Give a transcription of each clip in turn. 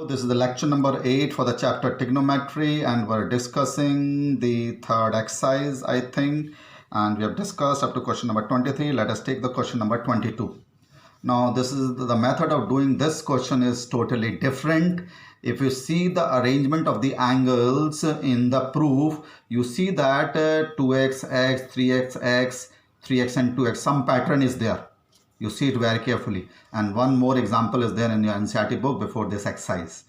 This is the lecture number 8 for the chapter trigonometry, and we're discussing the third exercise, I think, and we have discussed up to question number 23. Let us take the question number 22. Now this is the method of doing this question is totally different. If you see the arrangement of the angles in the proof, you see that 2x, x, 3x, x, 3x and 2x, some pattern is there. You see it very carefully, and one more example is there in your NCERT book before this exercise.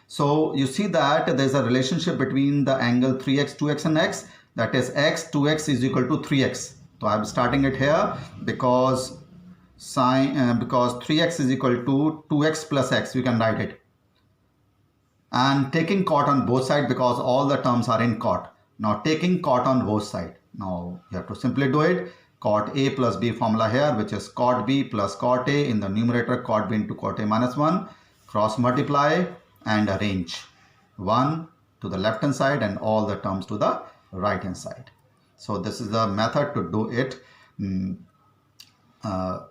So you see that there is a relationship between the angle 3x, 2x and x, that is x, 2x is equal to 3x. So I am starting it here because 3x is equal to 2x plus x, you can write it. And taking cot on both sides because all the terms are in cot. Now taking cot on both sides. Now you have to simply do it. Cot A plus B formula here, which is cot B plus cot A, in the numerator cot B into cot A minus 1, cross multiply and arrange 1 to the left hand side and all the terms to the right hand side. So this is the method to do it.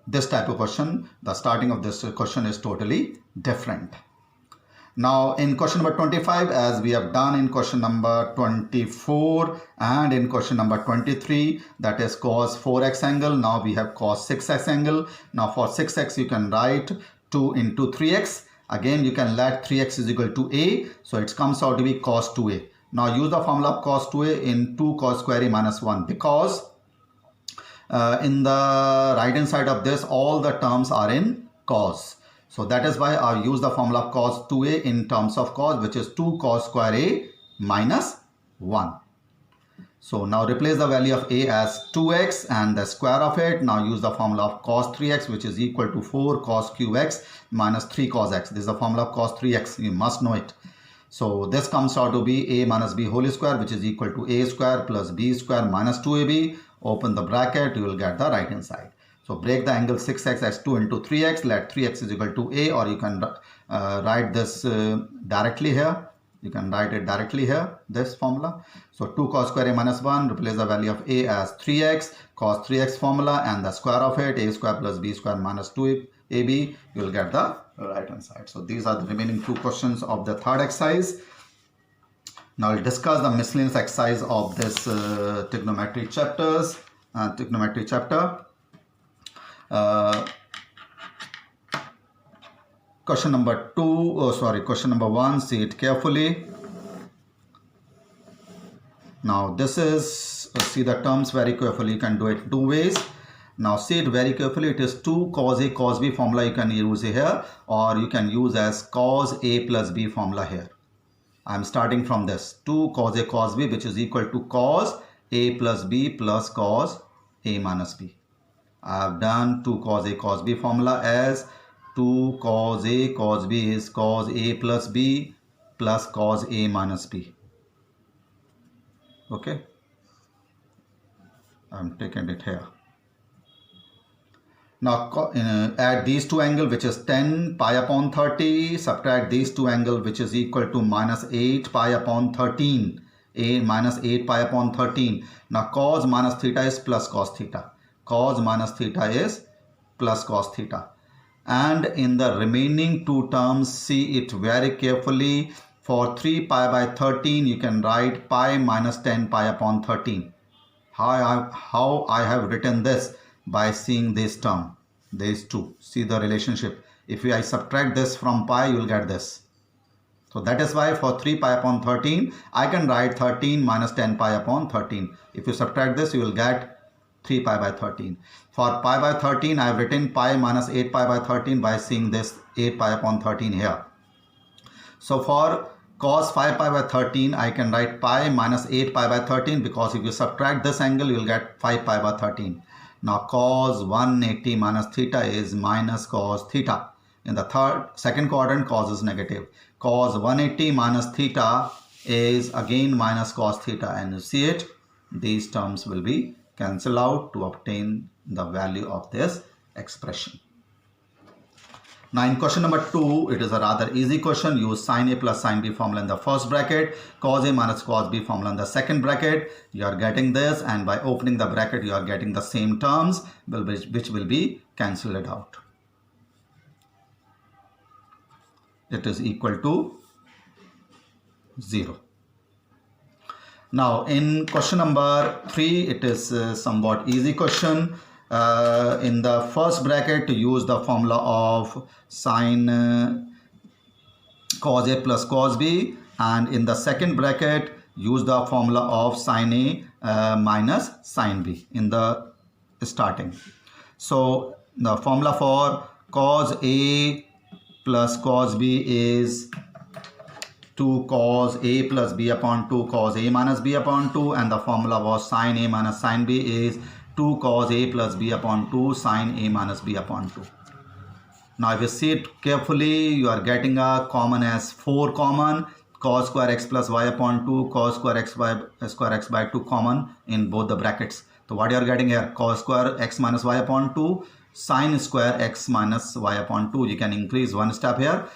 This type of question, the starting of this question is totally different. Now in question number 25, as we have done in question number 24 and in question number 23, that is cos 4x angle. Now we have cos 6x angle. Now for 6x you can write 2 into 3x. Again you can let 3x is equal to a, so it comes out to be cos 2a. Now use the formula of cos 2a in 2 cos square a minus 1, because in the right hand side of this all the terms are in cos. So that is why I use the formula of cos 2a in terms of cos, which is 2 cos square a minus 1. So now replace the value of a as 2x and the square of it. Now use the formula of cos 3x, which is equal to 4 cos cube x minus 3 cos x. This is the formula of cos 3x. You must know it. So this comes out to be a minus b whole square, which is equal to a square plus b square minus 2ab. Open the bracket, you will get the right hand side. So break the angle 6x as 2 into 3x. Let 3x is equal to a, or you can write this directly here. You can write it directly here, this formula. So 2 cos square a minus 1, replace the value of a as 3x, cos 3x formula and the square of it, a square plus b square minus 2ab, you will get the right hand side. So these are the remaining 2 questions of the third exercise. Now we'll discuss the miscellaneous exercise of this trigonometry chapter. Question number 1, see it carefully. Now this is, see the terms very carefully, you can do it 2 ways. Now see it very carefully, it is 2 cos a cos b formula you can use here, or you can use as cos a plus b formula here. I am starting from this 2 cos a cos b, which is equal to cos a plus b plus cos a minus b. I have done 2 cos a cos b formula as 2 cos a cos b is cos a plus b plus cos a minus b. Okay, I am taking it here. Now add these 2 angles, which is 10 pi upon 30, subtract these 2 angles, which is equal to minus 8 pi upon 13, a minus 8 pi upon 13. Now cos minus theta is plus cos theta. Cos minus theta is plus cos theta. And in the remaining 2 terms, see it very carefully. For 3 pi by 13, you can write pi minus 10 pi upon 13. How I have written this? By seeing this term, these 2. See the relationship. If I subtract this from pi, you will get this. So that is why for 3 pi upon 13, I can write 13 minus 10 pi upon 13. If you subtract this, you will get 3 pi by 13. For pi by 13, I have written pi minus 8 pi by 13 by seeing this 8 pi upon 13 here. So for cos 5 pi by 13, I can write pi minus 8 pi by 13, because if you subtract this angle, you will get 5 pi by 13. Now cos 180 minus theta is minus cos theta. In the second quadrant, cos is negative. Cos 180 minus theta is again minus cos theta, and you see it, these terms will be cancelled out to obtain the value of this expression. Now in question number 2, it is a rather easy question. Use sin a plus sin b formula in the first bracket, cos a minus cos b formula in the second bracket. You are getting this, and by opening the bracket you are getting the same terms, which will be cancelled out. it is equal to 0. Now in question number 3, it is somewhat easy question. In the first bracket, use the formula of sine cos A plus cos B, and in the second bracket use the formula of sine A minus sine B in the starting. So the formula for cos A plus cos B is 2 cos A plus B upon 2 cos A minus B upon 2, and the formula was sine A minus sine B is 2 cos A plus B upon 2 sine A minus B upon 2. Now if you see it carefully, you are getting a common as 4 common, cos square x plus y upon 2, cos square x by 2 common in both the brackets. So what you are getting here, cos square x minus y upon 2, sine square x minus y upon 2. You can increase one step here.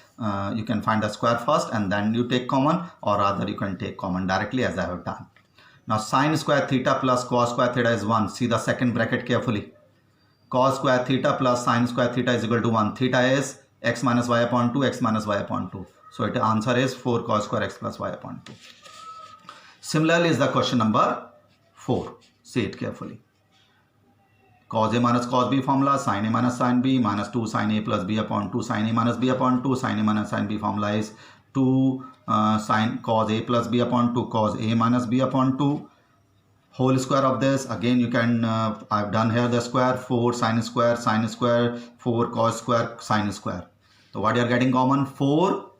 You can find the square first and then you take common, or rather you can take common directly as I have done. Now sine square theta plus cos square theta is 1. See the second bracket carefully. Cos square theta plus sine square theta is equal to 1. Theta is x minus y upon 2, x minus y upon 2. So the answer is 4 cos square x plus y upon 2. Similarly is the question number 4. See it carefully. Cos A minus cos B formula, sin A minus sin B, minus 2 sin A plus B upon 2 sin A minus B upon 2, sin A minus sin B formula is 2 sin cos A plus B upon 2 cos A minus B upon 2. Whole square of this, again you can, I've done here the square, 4 sin square, 4 cos square, sin square. So what you are getting common? 4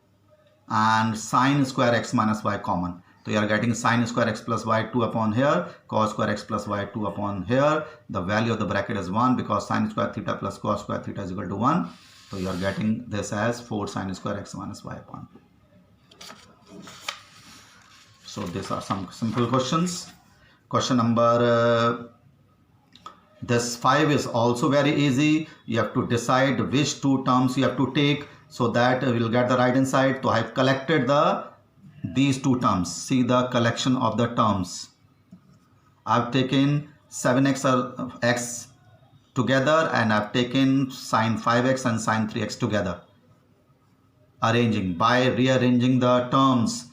and sin square x minus y common. So you are getting sin square x plus y 2 upon here, cos square x plus y 2 upon here. The value of the bracket is 1 because sin square theta plus cos square theta is equal to 1. So you are getting this as 4 sin square x minus y upon 2. So these are some simple questions. Question number this 5 is also very easy. You have to decide which two terms you have to take so that we will get the right answer. So I have collected these two terms. See the collection of the terms. I have taken 7x or x together, and I have taken sine 5x and sine 3x together. Arranging by rearranging the terms.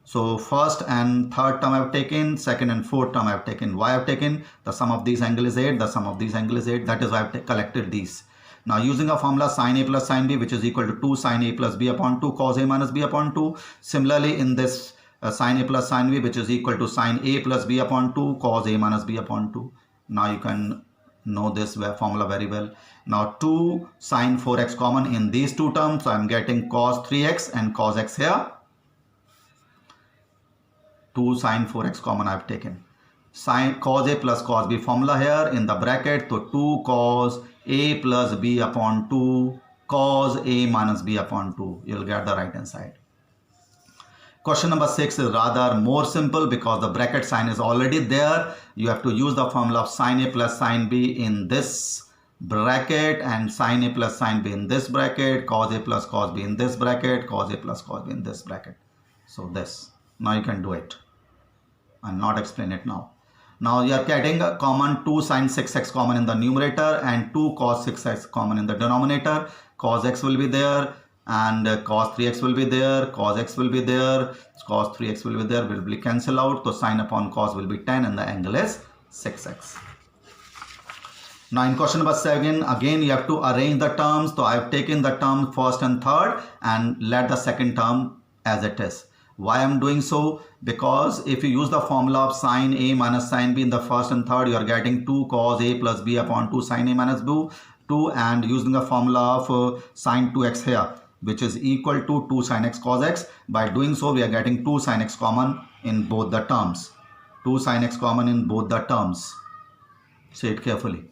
So first and third term I have taken, second and fourth term I have taken. Why I have taken? The sum of these angle is 8, the sum of these angle is 8. That is why I have collected these. Now using a formula sin A plus sin B, which is equal to 2 sin A plus B upon 2 cos A minus B upon 2. Similarly in this sin A plus sin B, which is equal to sin A plus B upon 2 cos A minus B upon 2. Now you can know this formula very well. Now 2 sin 4x common in these two terms. So I am getting cos 3x and cos x here. 2 sin 4x common I have taken. Sin cos A plus cos B formula here in the bracket. So 2 cos A plus B upon 2 cos A minus B upon 2. You will get the right hand side. Question number 6 is rather more simple because the bracket sign is already there. You have to use the formula of sin A plus sin B in this bracket and sin A plus sin B in this bracket, cos A plus cos B in this bracket, cos A plus cos B in this bracket. So this. Now you can do it. I'll not explain it now. Now you are getting a common 2 sin 6x common in the numerator and 2 cos 6x common in the denominator. Cos x will be there and cos 3x will be there, cos x will be there, cos 3x will be there, will be cancel out. So sin upon cos will be 10 and the angle is 6x. Now in question number 7, again you have to arrange the terms. So I have taken the term first and third and let the second term as it is. Why I am doing so? Because if you use the formula of sin A minus sin B in the first and third, you are getting 2 cos A plus B upon 2 sin A minus B 2, and using the formula of sin 2x here, which is equal to 2 sin x cos x. By doing so, we are getting 2 sin x common in both the terms. 2 sin x common in both the terms. Say it carefully.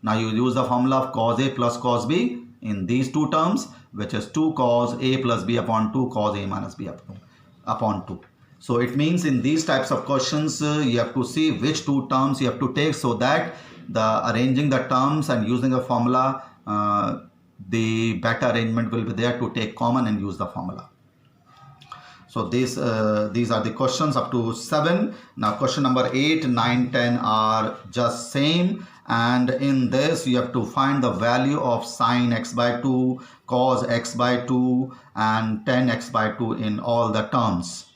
Now you use the formula of cos A plus cos B in these two terms, which is 2 cos A plus B upon 2 cos A minus B upon 2. So it means in these types of questions, you have to see which two terms you have to take so that the arranging the terms and using a formula, the better arrangement will be there to take common and use the formula. So these are the questions up to 7. Now question number 8, 9, 10 are just same, and in this you have to find the value of sine x by 2, cos x by 2 and tan x by 2 in all the terms,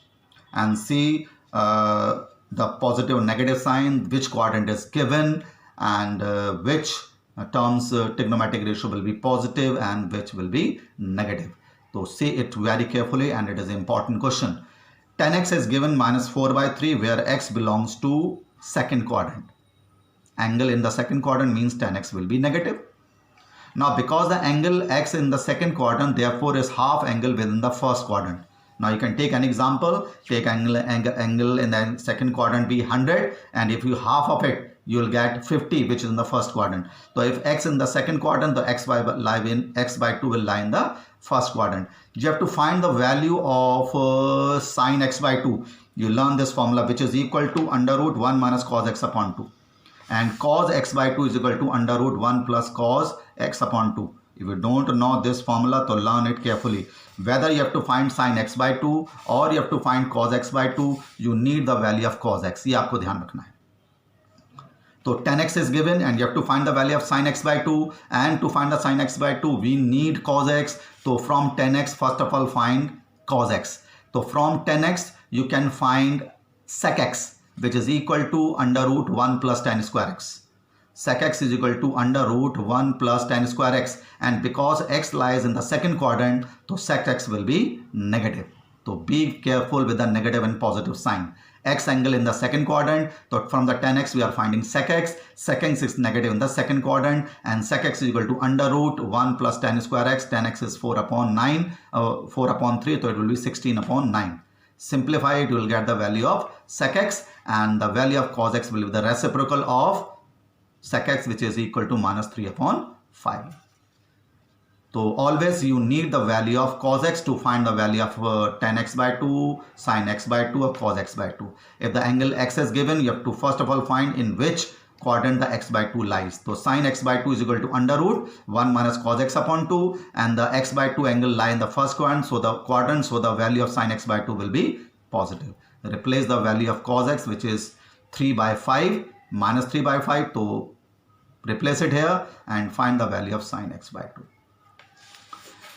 and see the positive and negative sign, which quadrant is given, and which terms trigonometric ratio will be positive and which will be negative. So see it very carefully, and it is an important question. Tan x is given minus 4 by 3 where x belongs to second quadrant. Angle in the second quadrant means tan x will be negative. Now because the angle x in the second quadrant therefore is half angle within the first quadrant. Now you can take an example, take angle in the second quadrant be 100, and if you half of it you will get 50, which is in the first quadrant. So if x in the second quadrant, the x by 2 will lie in the first quadrant. You have to find the value of sine x by 2. You learn this formula, which is equal to under root 1 minus cos x upon 2. And cos x by 2 is equal to under root 1 plus cos x upon 2. If you don't know this formula, so learn it carefully. Whether you have to find sin x by 2 or you have to find cos x by 2, you need the value of cos x. ये आपको ध्यान रखना है. So tan x is given and you have to find the value of sin x by 2, and to find the sin x by 2 we need cos x. So from tan x first of all find cos x. So from tan x you can find sec x, which is equal to under root 1 plus tan square x. Sec x is equal to under root 1 plus tan square x, and because x lies in the second quadrant, so sec x will be negative. So be careful with the negative and positive sign. X angle in the second quadrant, so from the tan x we are finding sec x. Sec x is negative in the second quadrant, and sec x is equal to under root 1 plus tan square x. Tan x is 4 upon 3, so it will be 16 upon 9. Simplify it, you will get the value of sec x, and the value of cos x will be the reciprocal of sec x, which is equal to minus 3 upon 5. So always you need the value of cos x to find the value of tan x by 2, sin x by 2 or cos x by 2. If the angle x is given, you have to first of all find in which quadrant the x by 2 lies. So sin x by 2 is equal to under root 1 minus cos x upon 2, and the x by 2 angle lie in the first quadrant, so the value of sin x by 2 will be positive. Replace the value of cos x, which is 3 by 5 minus 3 by 5, to replace it here and find the value of sin x by 2.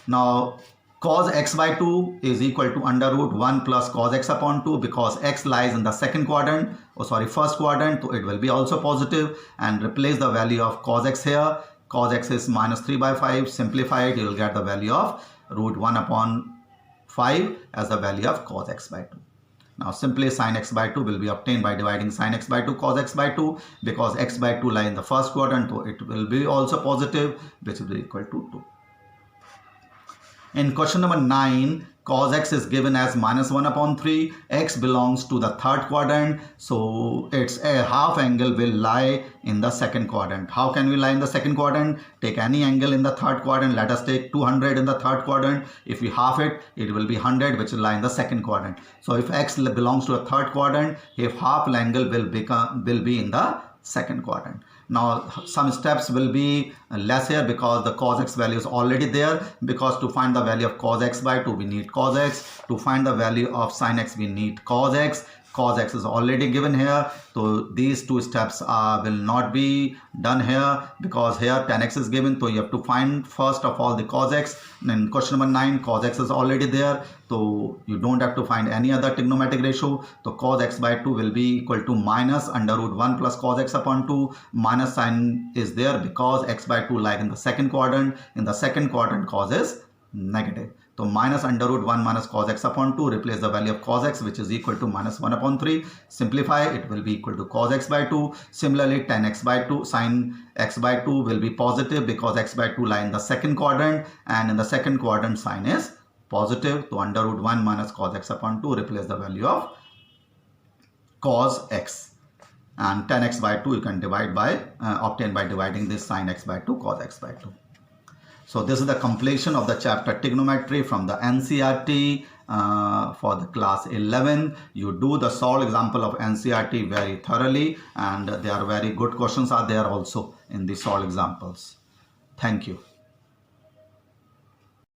Now cos x by 2 is equal to under root 1 plus cos x upon 2, because x lies in the first quadrant, so it will be also positive, and replace the value of cos x here. Cos x is minus 3 by 5, simplify it, you will get the value of root 1 upon 5 as the value of cos x by 2. Now simply sin x by 2 will be obtained by dividing sin x by 2 cos x by 2, because x by 2 lie in the first quadrant, so it will be also positive, which will be equal to 2. In question number 9, cos x is given as minus 1 upon 3. X belongs to the third quadrant, so its a half angle will lie in the second quadrant. How can we lie in the second quadrant? Take any angle in the third quadrant. Let us take 200 in the third quadrant. If we half it, it will be 100, which will lie in the second quadrant. So if x belongs to a third quadrant, if half angle will be in the second quadrant. Now some steps will be less here because the cos x value is already there, because to find the value of cos x by 2 we need cos x, to find the value of sin x we need cos x. Cos x is already given here, so these two steps will not be done here, because here tan x is given, so you have to find first of all the cos x. In question number 9, cos x is already there, so you don't have to find any other trigonometric ratio. So cos x by 2 will be equal to minus under root 1 plus cos x upon 2. Minus sign is there because x by 2 lie in the second quadrant. In the second quadrant cos is negative. So minus under root 1 minus cos x upon 2, replace the value of cos x, which is equal to minus 1 upon 3. Simplify, it will be equal to cos x by 2. Similarly, tan x by 2, sin x by 2 will be positive because x by 2 lie in the second quadrant, and in the second quadrant sin is positive. So under root 1 minus cos x upon 2, replace the value of cos x. And tan x by 2 you can obtain by dividing this sin x by 2 cos x by 2. So this is the completion of the chapter trigonometry from the NCERT for the class 11. You do the solved example of NCERT very thoroughly, and there are very good questions are there also in the solved examples. Thank you.